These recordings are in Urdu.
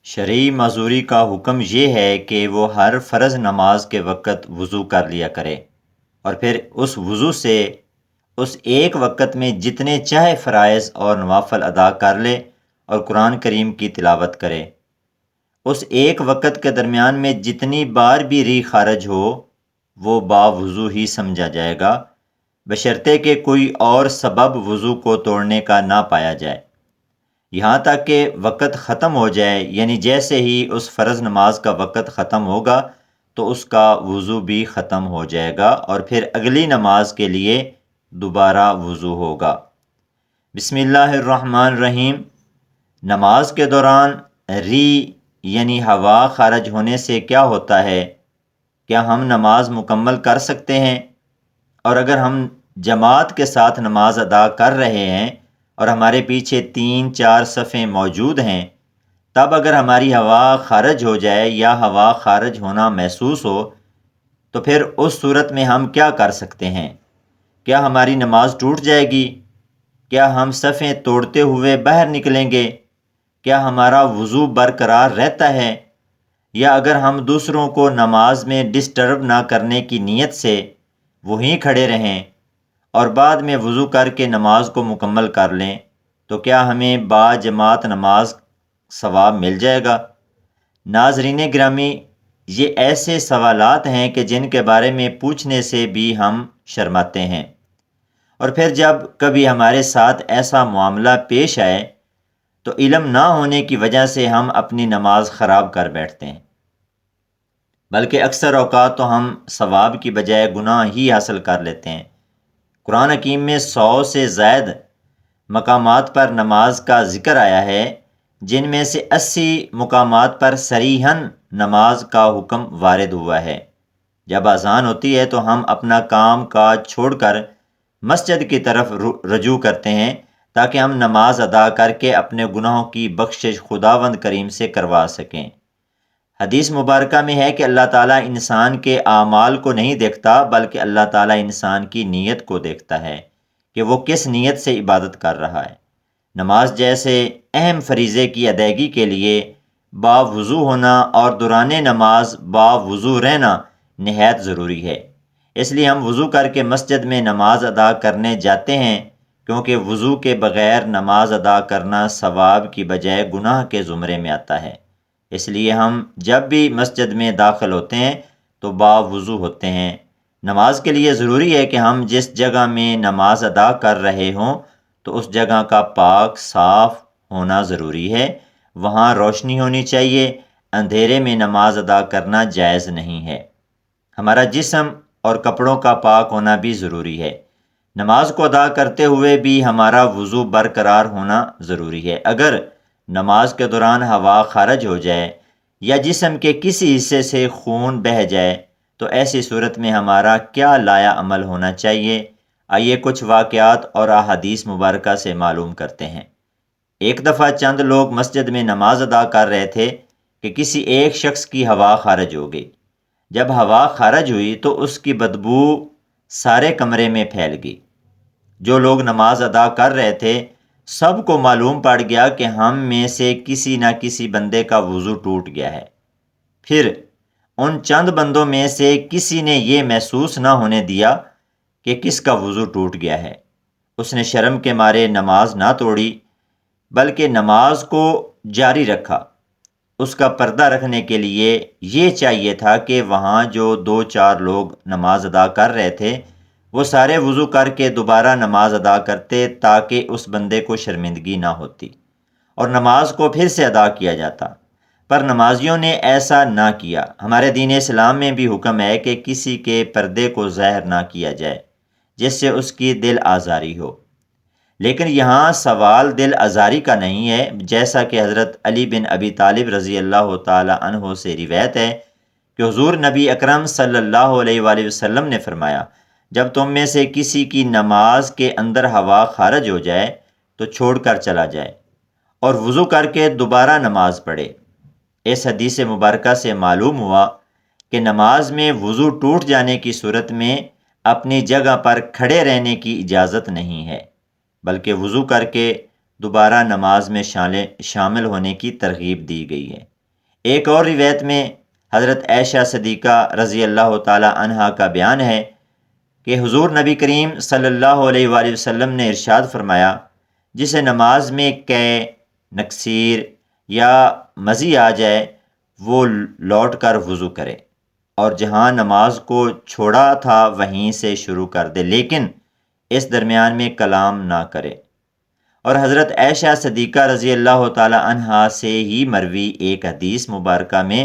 شرعی معذوری کا حکم یہ ہے کہ وہ ہر فرض نماز کے وقت وضو کر لیا کرے اور پھر اس وضو سے اس ایک وقت میں جتنے چاہے فرائض اور نوافل ادا کر لے اور قرآن کریم کی تلاوت کرے۔ اس ایک وقت کے درمیان میں جتنی بار بھی ری خارج ہو وہ باوضو ہی سمجھا جائے گا، بشرطے کہ کوئی اور سبب وضو کو توڑنے کا نہ پایا جائے، یہاں تک کہ وقت ختم ہو جائے، یعنی جیسے ہی اس فرض نماز کا وقت ختم ہوگا تو اس کا وضو بھی ختم ہو جائے گا اور پھر اگلی نماز کے لیے دوبارہ وضو ہوگا۔ بسم اللہ الرحمن الرحیم۔ نماز کے دوران ری یعنی ہوا خارج ہونے سے کیا ہوتا ہے؟ کیا ہم نماز مکمل کر سکتے ہیں؟ اور اگر ہم جماعت کے ساتھ نماز ادا کر رہے ہیں اور ہمارے پیچھے 3-4 صفیں موجود ہیں، تب اگر ہماری ہوا خارج ہو جائے یا ہوا خارج ہونا محسوس ہو تو پھر اس صورت میں ہم کیا کر سکتے ہیں؟ کیا ہماری نماز ٹوٹ جائے گی؟ کیا ہم صفیں توڑتے ہوئے باہر نکلیں گے؟ کیا ہمارا وضو برقرار رہتا ہے؟ یا اگر ہم دوسروں کو نماز میں ڈسٹرب نہ کرنے کی نیت سے وہیں کھڑے رہیں اور بعد میں وضو کر کے نماز کو مکمل کر لیں تو کیا ہمیں با جماعت نماز ثواب مل جائے گا؟ ناظرین گرامی، یہ ایسے سوالات ہیں کہ جن کے بارے میں پوچھنے سے بھی ہم شرماتے ہیں، اور پھر جب کبھی ہمارے ساتھ ایسا معاملہ پیش آئے تو علم نہ ہونے کی وجہ سے ہم اپنی نماز خراب کر بیٹھتے ہیں، بلکہ اکثر اوقات تو ہم ثواب کی بجائے گناہ ہی حاصل کر لیتے ہیں۔ قرآن حکیم میں 100 سے زائد مقامات پر نماز کا ذکر آیا ہے، جن میں سے 80 مقامات پر صریحاً نماز کا حکم وارد ہوا ہے۔ جب اذان ہوتی ہے تو ہم اپنا کام کاج چھوڑ کر مسجد کی طرف رجوع کرتے ہیں تاکہ ہم نماز ادا کر کے اپنے گناہوں کی بخشش خداوند کریم سے کروا سکیں۔ حدیث مبارکہ میں ہے کہ اللہ تعالیٰ انسان کے اعمال کو نہیں دیکھتا، بلکہ اللہ تعالیٰ انسان کی نیت کو دیکھتا ہے کہ وہ کس نیت سے عبادت کر رہا ہے۔ نماز جیسے اہم فریضے کی ادائیگی کے لیے باوضو ہونا اور دوران نماز باوضو رہنا نہایت ضروری ہے۔ اس لیے ہم وضو کر کے مسجد میں نماز ادا کرنے جاتے ہیں، کیونکہ وضو کے بغیر نماز ادا کرنا ثواب کی بجائے گناہ کے زمرے میں آتا ہے۔ اس لیے ہم جب بھی مسجد میں داخل ہوتے ہیں تو باوضو ہوتے ہیں۔ نماز کے لیے ضروری ہے کہ ہم جس جگہ میں نماز ادا کر رہے ہوں تو اس جگہ کا پاک صاف ہونا ضروری ہے، وہاں روشنی ہونی چاہیے، اندھیرے میں نماز ادا کرنا جائز نہیں ہے۔ ہمارا جسم اور کپڑوں کا پاک ہونا بھی ضروری ہے۔ نماز کو ادا کرتے ہوئے بھی ہمارا وضو برقرار ہونا ضروری ہے۔ اگر نماز کے دوران ہوا خارج ہو جائے یا جسم کے کسی حصے سے خون بہہ جائے تو ایسی صورت میں ہمارا کیا لایا عمل ہونا چاہیے؟ آئیے کچھ واقعات اور احادیث مبارکہ سے معلوم کرتے ہیں۔ ایک دفعہ چند لوگ مسجد میں نماز ادا کر رہے تھے کہ کسی ایک شخص کی ہوا خارج ہو گئی۔ جب ہوا خارج ہوئی تو اس کی بدبو سارے کمرے میں پھیل گئی۔ جو لوگ نماز ادا کر رہے تھے سب کو معلوم پڑ گیا کہ ہم میں سے کسی نہ کسی بندے کا وضو ٹوٹ گیا ہے۔ پھر ان چند بندوں میں سے کسی نے یہ محسوس نہ ہونے دیا کہ کس کا وضو ٹوٹ گیا ہے۔ اس نے شرم کے مارے نماز نہ توڑی بلکہ نماز کو جاری رکھا۔ اس کا پردہ رکھنے کے لیے یہ چاہیے تھا کہ وہاں جو 2-4 لوگ نماز ادا کر رہے تھے وہ سارے وضو کر کے دوبارہ نماز ادا کرتے تاکہ اس بندے کو شرمندگی نہ ہوتی اور نماز کو پھر سے ادا کیا جاتا، پر نمازیوں نے ایسا نہ کیا۔ ہمارے دین اسلام میں بھی حکم ہے کہ کسی کے پردے کو ظاہر نہ کیا جائے جس سے اس کی دل آزاری ہو، لیکن یہاں سوال دل آزاری کا نہیں ہے، جیسا کہ حضرت علی بن ابی طالب رضی اللہ تعالی عنہ سے روایت ہے کہ حضور نبی اکرم صلی اللہ علیہ وآلہ وسلم نے فرمایا، جب تم میں سے کسی کی نماز کے اندر ہوا خارج ہو جائے تو چھوڑ کر چلا جائے اور وضو کر کے دوبارہ نماز پڑھے۔ اس حدیث مبارکہ سے معلوم ہوا کہ نماز میں وضو ٹوٹ جانے کی صورت میں اپنی جگہ پر کھڑے رہنے کی اجازت نہیں ہے، بلکہ وضو کر کے دوبارہ نماز میں شامل ہونے کی ترغیب دی گئی ہے۔ ایک اور روایت میں حضرت عائشہ صدیقہ رضی اللہ تعالی عنہا کا بیان ہے کہ حضور نبی کریم صلی اللہ علیہ وآلہ وسلم نے ارشاد فرمایا، جسے نماز میں نقصیر یا مزی آ جائے وہ لوٹ کر وضو کرے، اور جہاں نماز کو چھوڑا تھا وہیں سے شروع کر دے، لیکن اس درمیان میں کلام نہ کرے۔ اور حضرت عائشہ صدیقہ رضی اللہ تعالی عنہا سے ہی مروی ایک حدیث مبارکہ میں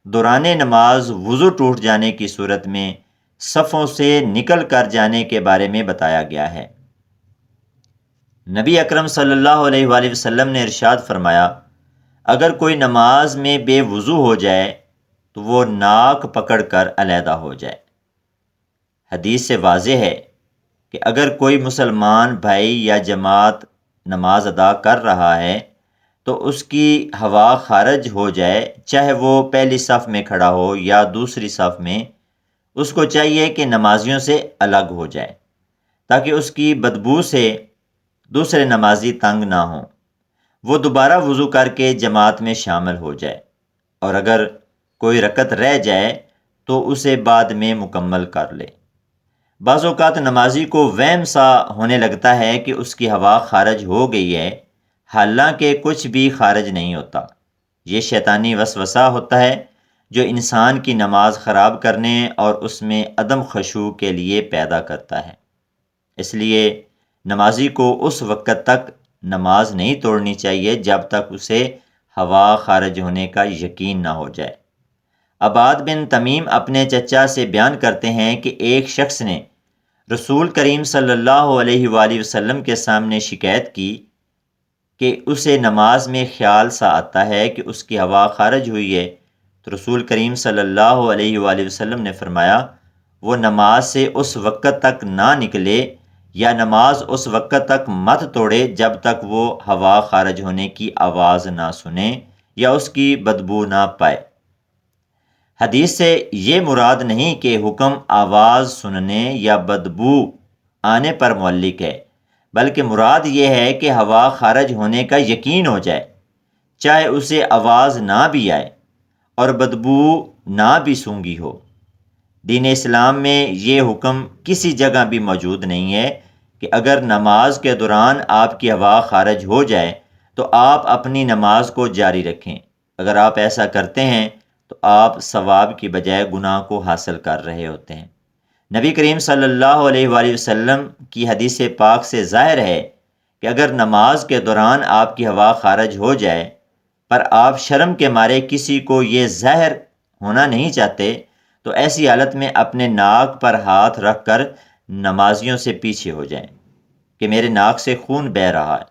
دوران نماز وضو ٹوٹ جانے کی صورت میں صفوں سے نکل کر جانے کے بارے میں بتایا گیا ہے۔ نبی اکرم صلی اللہ علیہ وآلہ وسلم نے ارشاد فرمایا، اگر کوئی نماز میں بے وضو ہو جائے تو وہ ناک پکڑ کر علیحدہ ہو جائے۔ حدیث سے واضح ہے کہ اگر کوئی مسلمان بھائی یا جماعت نماز ادا کر رہا ہے تو اس کی ہوا خارج ہو جائے، چاہے وہ پہلی صف میں کھڑا ہو یا دوسری صف میں، اس کو چاہیے کہ نمازیوں سے الگ ہو جائے تاکہ اس کی بدبو سے دوسرے نمازی تنگ نہ ہوں۔ وہ دوبارہ وضو کر کے جماعت میں شامل ہو جائے، اور اگر کوئی رکعت رہ جائے تو اسے بعد میں مکمل کر لے۔ بعض اوقات نمازی کو وہم سا ہونے لگتا ہے کہ اس کی ہوا خارج ہو گئی ہے، حالانکہ کچھ بھی خارج نہیں ہوتا۔ یہ شیطانی وسوسہ ہوتا ہے جو انسان کی نماز خراب کرنے اور اس میں عدم خشوع کے لیے پیدا کرتا ہے۔ اس لیے نمازی کو اس وقت تک نماز نہیں توڑنی چاہیے جب تک اسے ہوا خارج ہونے کا یقین نہ ہو جائے۔ عباد بن تمیم اپنے چچا سے بیان کرتے ہیں کہ ایک شخص نے رسول کریم صلی اللہ علیہ وآلہ وسلم کے سامنے شکایت کی کہ اسے نماز میں خیال سا آتا ہے کہ اس کی ہوا خارج ہوئی ہے، تو رسول کریم صلی اللہ علیہ وآلہ وسلم نے فرمایا، وہ نماز سے اس وقت تک نہ نکلے یا نماز اس وقت تک مت توڑے جب تک وہ ہوا خارج ہونے کی آواز نہ سنے یا اس کی بدبو نہ پائے۔ حدیث سے یہ مراد نہیں کہ حکم آواز سننے یا بدبو آنے پر معلق ہے، بلکہ مراد یہ ہے کہ ہوا خارج ہونے کا یقین ہو جائے، چاہے اسے آواز نہ بھی آئے اور بدبو نہ بھی سونگھی ہو۔ دین اسلام میں یہ حکم کسی جگہ بھی موجود نہیں ہے کہ اگر نماز کے دوران آپ کی ہوا خارج ہو جائے تو آپ اپنی نماز کو جاری رکھیں۔ اگر آپ ایسا کرتے ہیں تو آپ ثواب کی بجائے گناہ کو حاصل کر رہے ہوتے ہیں۔ نبی کریم صلی اللہ علیہ وآلہ وسلم کی حدیث پاک سے ظاہر ہے کہ اگر نماز کے دوران آپ کی ہوا خارج ہو جائے پر آپ شرم کے مارے کسی کو یہ ظاہر ہونا نہیں چاہتے تو ایسی حالت میں اپنے ناک پر ہاتھ رکھ کر نمازیوں سے پیچھے ہو جائیں کہ میرے ناک سے خون بہہ رہا ہے۔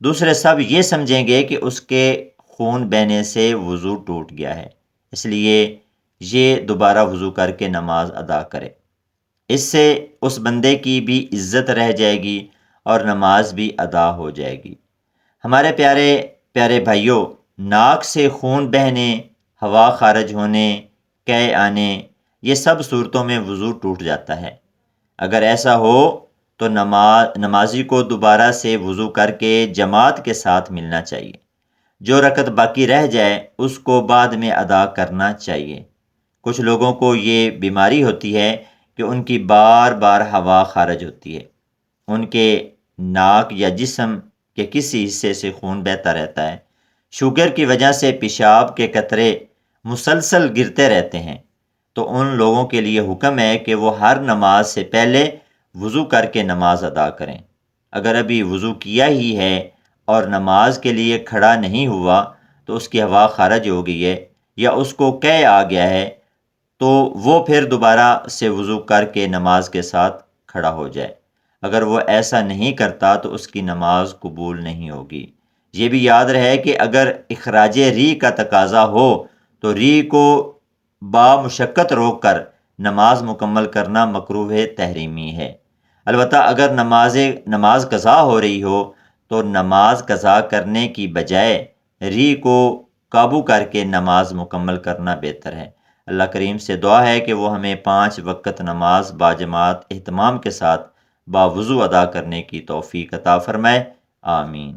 دوسرے سب یہ سمجھیں گے کہ اس کے خون بہنے سے وضو ٹوٹ گیا ہے، اس لیے یہ دوبارہ وضو کر کے نماز ادا کرے۔ اس سے اس بندے کی بھی عزت رہ جائے گی اور نماز بھی ادا ہو جائے گی۔ ہمارے پیارے پیارے بھائیوں، ناک سے خون بہنے، ہوا خارج ہونے، قے آنے، یہ سب صورتوں میں وضو ٹوٹ جاتا ہے۔ اگر ایسا ہو تو نمازی کو دوبارہ سے وضو کر کے جماعت کے ساتھ ملنا چاہیے۔ جو رکعت باقی رہ جائے اس کو بعد میں ادا کرنا چاہیے۔ کچھ لوگوں کو یہ بیماری ہوتی ہے کہ ان کی بار بار ہوا خارج ہوتی ہے، ان کے ناک یا جسم کے کسی حصے سے خون بہتا رہتا ہے۔ شوگر کی وجہ سے پیشاب کے قطرے مسلسل گرتے رہتے ہیں، تو ان لوگوں کے لیے حکم ہے کہ وہ ہر نماز سے پہلے وضو کر کے نماز ادا کریں۔ اگر ابھی وضو کیا ہی ہے اور نماز کے لیے کھڑا نہیں ہوا تو اس کی ہوا خارج ہو گئی ہے یا اس کو قے آ گیا ہے تو وہ پھر دوبارہ سے وضو کر کے نماز کے ساتھ کھڑا ہو جائے۔ اگر وہ ایسا نہیں کرتا تو اس کی نماز قبول نہیں ہوگی۔ یہ بھی یاد رہے کہ اگر اخراج ریح کا تقاضا ہو تو ریح کو بامشقت روک کر نماز مکمل کرنا مکروہ تحریمی ہے۔ البتہ اگر نماز قضا ہو رہی ہو تو نماز قضا کرنے کی بجائے ریح کو قابو کر کے نماز مکمل کرنا بہتر ہے۔ اللہ کریم سے دعا ہے کہ وہ ہمیں 5 وقت نماز باجماعت اہتمام کے ساتھ باوضو ادا کرنے کی توفیق عطا فرمائے۔ آمین۔